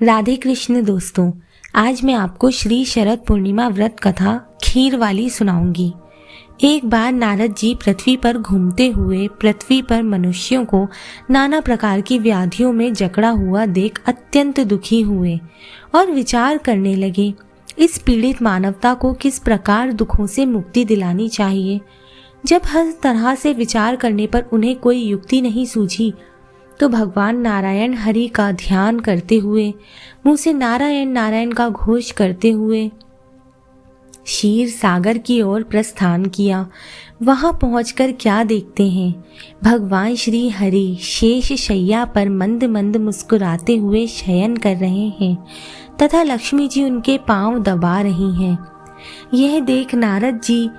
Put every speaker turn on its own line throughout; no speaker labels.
राधे कृष्ण दोस्तों, आज मैं आपको श्री शरद पूर्णिमा व्रत कथा खीर वाली सुनाऊंगी। एक बार नारद जी पृथ्वी पर घूमते हुए पृथ्वी पर मनुष्यों को नाना प्रकार की व्याधियों में जकड़ा हुआ देख अत्यंत दुखी हुए और विचार करने लगे, इस पीड़ित मानवता को किस प्रकार दुखों से मुक्ति दिलानी चाहिए। जब हर तरह से विचार करने पर उन्हें कोई युक्ति नहीं सूझी तो भगवान नारायण हरि का ध्यान करते हुए मुंह से नारायण नारायण का घोष करते हुए क्षीर सागर की ओर प्रस्थान किया। वहां पहुंचकर क्या देखते हैं, भगवान श्री हरि शेष शैया पर मंद मंद मुस्कुराते हुए शयन कर रहे हैं तथा लक्ष्मी जी उनके पांव दबा रही हैं। यह देख नारद जी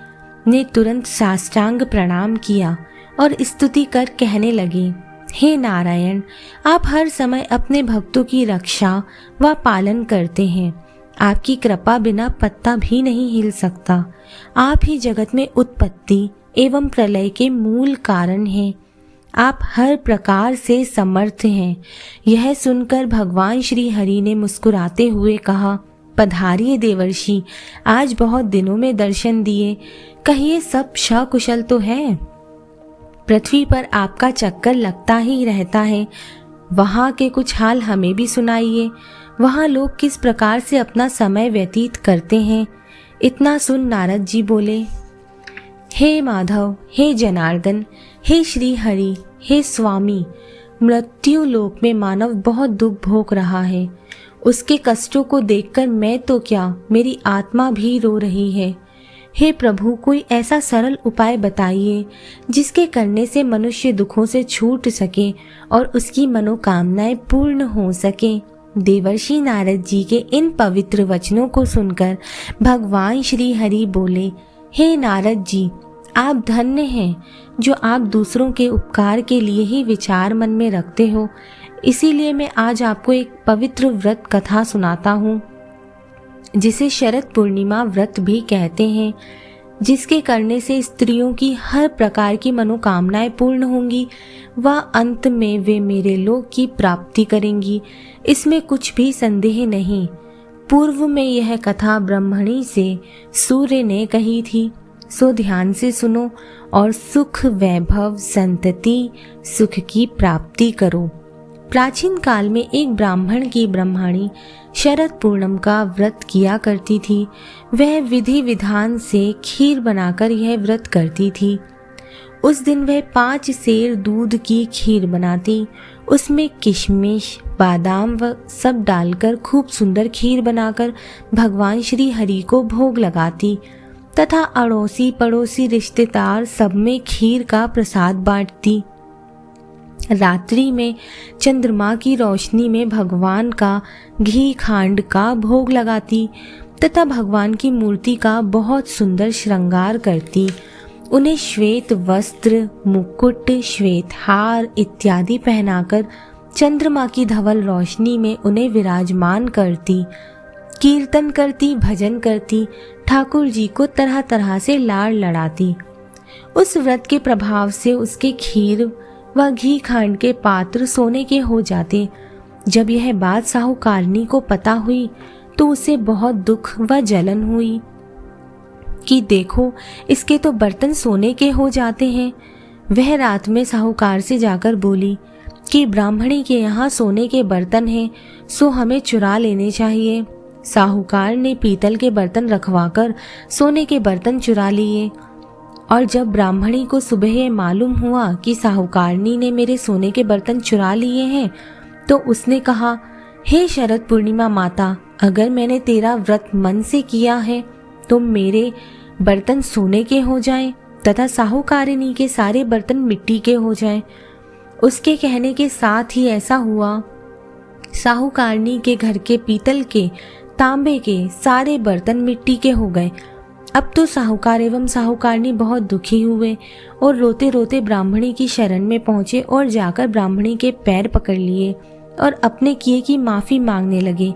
ने तुरंत साष्टांग प्रणाम किया और स्तुति कर कहने लगे, हे नारायण, आप हर समय अपने भक्तों की रक्षा व पालन करते हैं। आपकी कृपा बिना पत्ता भी नहीं हिल सकता। आप ही जगत में उत्पत्ति एवं प्रलय के मूल कारण हैं। आप हर प्रकार से समर्थ हैं। यह सुनकर भगवान श्री हरि ने मुस्कुराते हुए कहा, पधारिए देवर्षि, आज बहुत दिनों में दर्शन दिए, कहिए सब सकुशल तो है। पृथ्वी पर आपका चक्कर लगता ही रहता है, वहाँ के कुछ हाल हमें भी सुनाइए। वहाँ लोग किस प्रकार से अपना समय व्यतीत करते हैं। इतना सुन नारद जी बोले, हे माधव, हे जनार्दन, हे श्री हरि, हे स्वामी, मृत्यु लोक में मानव बहुत दुख भोग रहा है। उसके कष्टों को देखकर मैं तो क्या, मेरी आत्मा भी रो रही है। हे प्रभु, कोई ऐसा सरल उपाय बताइए जिसके करने से मनुष्य दुखों से छूट सके और उसकी मनोकामनाएं पूर्ण हो सके। देवर्षि नारद जी के इन पवित्र वचनों को सुनकर भगवान श्री हरि बोले, हे नारद जी, आप धन्य हैं जो आप दूसरों के उपकार के लिए ही विचार मन में रखते हो। इसीलिए मैं आज आपको एक पवित्र व्रत कथा सुनाता हूँ जिसे शरद पूर्णिमा व्रत भी कहते हैं, जिसके करने से स्त्रियों की हर प्रकार की मनोकामनाएं पूर्ण होंगी व अंत में वे मेरे लोक की प्राप्ति करेंगी। इसमें कुछ भी संदेह नहीं। पूर्व में यह कथा ब्रह्मणी से सूर्य ने कही थी, सो ध्यान से सुनो और सुख वैभव संतति सुख की प्राप्ति करो। प्राचीन काल में एक ब्राह्मण की ब्रह्मणी शरद पूर्णिमा का व्रत किया करती थी। वह विधि विधान से खीर बनाकर यह व्रत करती थी। उस दिन वह 5 सेर दूध की खीर बनाती, उसमें किशमिश बादाम व सब डालकर खूब सुंदर खीर बनाकर भगवान श्री हरि को भोग लगाती तथा अड़ोसी पड़ोसी रिश्तेदार सब में खीर का प्रसाद बांटती। रात्रि में चंद्रमा की रोशनी में भगवान का घी खांड का भोग लगाती तथा भगवान की मूर्ति का बहुत सुंदर श्रृंगार करती। उन्हें श्वेत वस्त्र, मुकुट, श्वेत हार इत्यादि पहनाकर चंद्रमा की धवल रोशनी में उन्हें विराजमान करती। कीर्तन करती, भजन करती, ठाकुर जी को तरह तरह से लाड़ लड़ाती। उस व्रत के प्रभाव से उसके खीर व घी खांड के पात्र सोने के हो जाते। जब यह बात साहूकारनी को पता हुई तो उसे बहुत दुख व जलन हुई कि देखो, इसके तो बर्तन सोने के हो जाते हैं। वह रात में साहूकार से जाकर बोली कि ब्राह्मणी के यहाँ सोने के बर्तन हैं, सो हमें चुरा लेने चाहिए। साहूकार ने पीतल के बर्तन रखवाकर सोने के बर्तन चुरा लिए और जब ब्राह्मणी को सुबह मालूम हुआ कि साहूकारनी ने मेरे सोने के बर्तन चुरा लिए हैं तो उसने कहा, हे शरद पूर्णिमा माता, अगर मैंने तेरा व्रत मन से किया है तो मेरे बर्तन सोने के हो जाएं तथा साहूकारिनी के सारे बर्तन मिट्टी के हो जाएं। उसके कहने के साथ ही ऐसा हुआ। साहूकारनी के घर के पीतल के, तांबे के सारे बर्तन मिट्टी के हो गए। अब तो साहूकार एवं साहूकारनी बहुत दुखी हुए और रोते रोते ब्राह्मणी की शरण में पहुंचे और जाकर ब्राह्मणी के पैर पकड़ लिए और अपने किए की माफी मांगने लगे।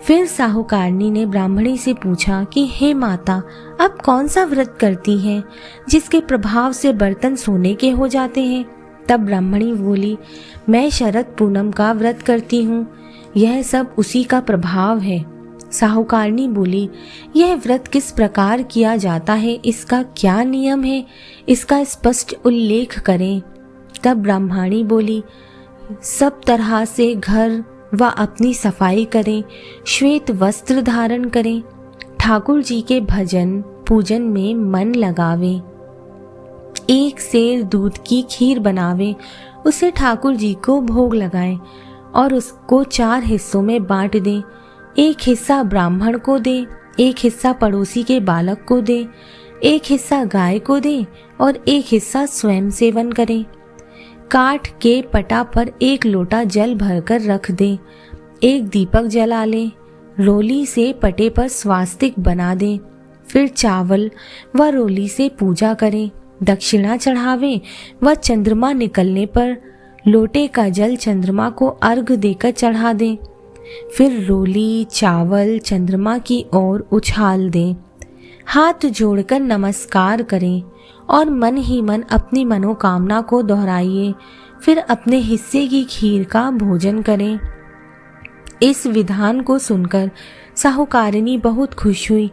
फिर साहूकारनी ने ब्राह्मणी से पूछा कि हे माता, आप कौन सा व्रत करती हैं जिसके प्रभाव से बर्तन सोने के हो जाते हैं तब ब्राह्मणी बोली, मैं शरद पूनम का व्रत करती हूँ, यह सब उसी का प्रभाव है। साहूकारनी बोली, यह व्रत किस प्रकार किया जाता है, इसका क्या नियम है, इसका स्पष्ट उल्लेख करें। तब ब्राह्मणी बोली, सब तरह से घर व अपनी सफाई करें, श्वेत वस्त्र धारण करें, ठाकुर जी के भजन पूजन में मन लगावें, एक सेर दूध की खीर बनावें, उसे ठाकुर जी को भोग लगाएं और उसको 4 हिस्सों में बांट दें। एक हिस्सा ब्राह्मण को दें, एक हिस्सा पड़ोसी के बालक को दें, एक हिस्सा गाय को दें और एक हिस्सा स्वयं सेवन करें। काठ के पटा पर 1 लोटा जल भरकर रख दें, एक दीपक जला लें, रोली से पटे पर स्वास्तिक बना दें, फिर चावल व रोली से पूजा करें, दक्षिणा चढ़ावें व चंद्रमा निकलने पर लोटे का जल चंद्रमा को अर्घ देकर चढ़ा दें। फिर रोली चावल चंद्रमा की ओर उछाल दें, हाथ जोड़कर नमस्कार करें और मन ही मन अपनी मनोकामना को दोहराइए। फिर अपने हिस्से की खीर का भोजन करें। इस विधान को सुनकर साहूकारिणी बहुत खुश हुई।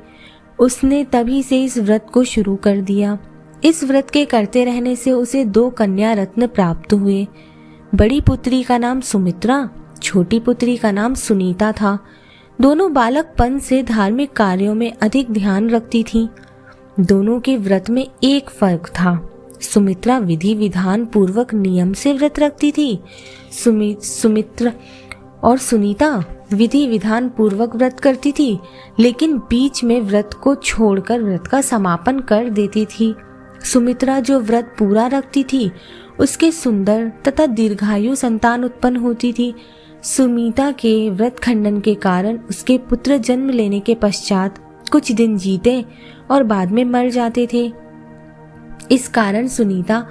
उसने तभी से इस व्रत को शुरू कर दिया। इस व्रत के करते रहने से उसे 2 कन्या रत्न प्राप्त हुए। बड़ी पुत्री का नाम सुमित्रा, छोटी पुत्री का नाम सुनीता था। दोनों बालकपन से धार्मिक कार्यों में अधिक ध्यान रखती थीं। दोनों के व्रत में एक फर्क था। सुमित्रा विधि विधान पूर्वक नियम से व्रत रखती थी। सुमित्रा और सुनीता विधि विधान पूर्वक व्रत करती थी, लेकिन बीच में व्रत को छोड़कर व्रत का समापन कर देती थी। सुमित्रा जो व्रत पूरा रखती थी, उसके सुंदर तथा दीर्घायु संतान उत्पन्न होती थी। सुनीता के व्रत खंडन के कारण उसके पुत्र जन्म लेने के पश्चात कुछ दिन जीते और बाद में मर जाते थे। इस कारण सुनीता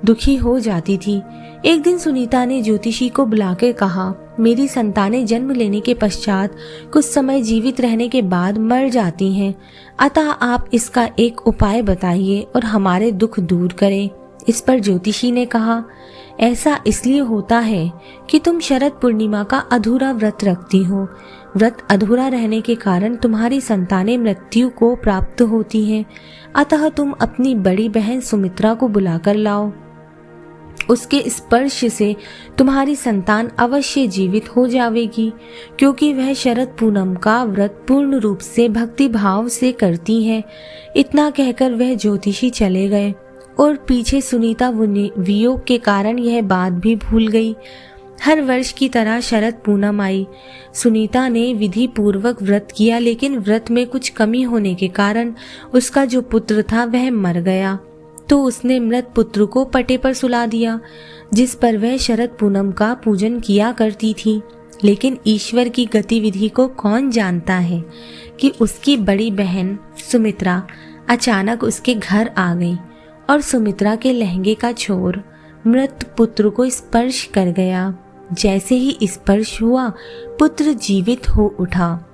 दुखी हो जाती थी। एक दिन सुनीता ने ज्योतिषी को बुलाकर कहा, मेरी संतानें जन्म लेने के पश्चात कुछ समय जीवित रहने के बाद मर जाती हैं, अतः आप इसका एक उपाय बताइए और हमारे दुख दूर करें। इस पर ज्योतिषी ने कहा, ऐसा इसलिए होता है कि तुम शरद पूर्णिमा का अधूरा व्रत रखती हो। व्रत अधूरा रहने के कारण तुम्हारी संतानें मृत्यु को प्राप्त होती हैं, अतः तुम अपनी बड़ी बहन सुमित्रा को बुलाकर लाओ। उसके स्पर्श से तुम्हारी संतान अवश्य जीवित हो जाएगी, क्योंकि वह शरद पूनम का व्रत पूर्ण रूप से भक्ति भाव से करती है। इतना कहकर वह ज्योतिषी चले गए और पीछे सुनीता वियोग के कारण यह बात भी भूल गई। हर वर्ष की तरह शरद पूनम आई। सुनीता ने विधि पूर्वक व्रत किया, लेकिन व्रत में कुछ कमी होने के कारण उसका जो पुत्र था वह मर गया। तो उसने मृत पुत्र को पटे पर सुला दिया, जिस पर वह शरद पूनम का पूजन किया करती थी। लेकिन ईश्वर की गतिविधि को कौन जानता है कि उसकी बड़ी बहन सुमित्रा अचानक उसके घर आ गई और सुमित्रा के लहंगे का छोर मृत पुत्र को स्पर्श कर गया। जैसे ही स्पर्श हुआ, पुत्र जीवित हो उठा।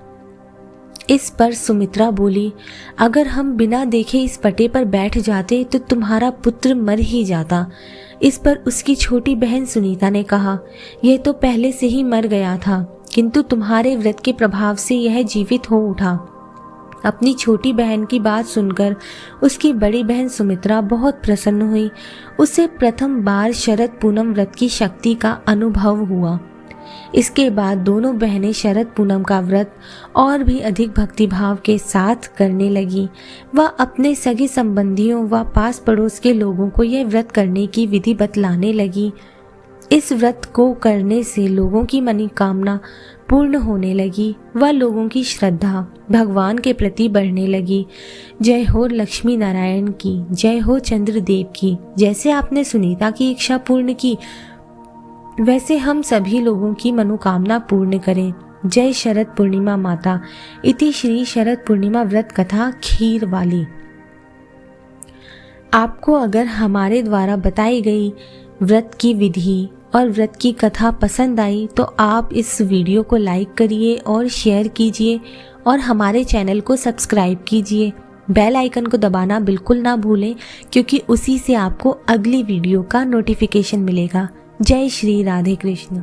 इस पर सुमित्रा बोली, अगर हम बिना देखे इस पटे पर बैठ जाते तो तुम्हारा पुत्र मर ही जाता। इस पर उसकी छोटी बहन सुनीता ने कहा, यह तो पहले से ही मर गया था, किंतु तुम्हारे व्रत के प्रभाव से यह जीवित हो उठा। अपनी छोटी बहन की बात सुनकर उसकी बड़ी बहन सुमित्रा बहुत प्रसन्न हुई। उसे प्रथम बार शरद पूनम व्रत की शक्ति का अनुभव हुआ। इसके बाद दोनों बहनें शरद पूनम का व्रत और भी अधिक भक्तिभाव के साथ करने लगी। वह अपने सगे संबंधियों व पास पड़ोस के लोगों को यह व्रत करने की विधि बतलाने लगी। इस व्रत को करने से लोगों की मनोकामना पूर्ण होने लगी व लोगों की श्रद्धा भगवान के प्रति बढ़ने लगी। जय हो लक्ष्मी नारायण की, जय हो चंद्रदेव की। जैसे आपने सुनीता की इच्छा पूर्ण की, वैसे हम सभी लोगों की मनोकामना पूर्ण करें। जय शरद पूर्णिमा माता। इति श्री शरद पूर्णिमा व्रत कथा खीर वाली। आपको अगर हमारे द्वारा बताई गई व्रत की विधि और व्रत की कथा पसंद आई तो आप इस वीडियो को लाइक करिए और शेयर कीजिए और हमारे चैनल को सब्सक्राइब कीजिए। बेल आइकन को दबाना बिल्कुल ना भूलें, क्योंकि उसी से आपको अगली वीडियो का नोटिफिकेशन मिलेगा। जय श्री राधे कृष्ण।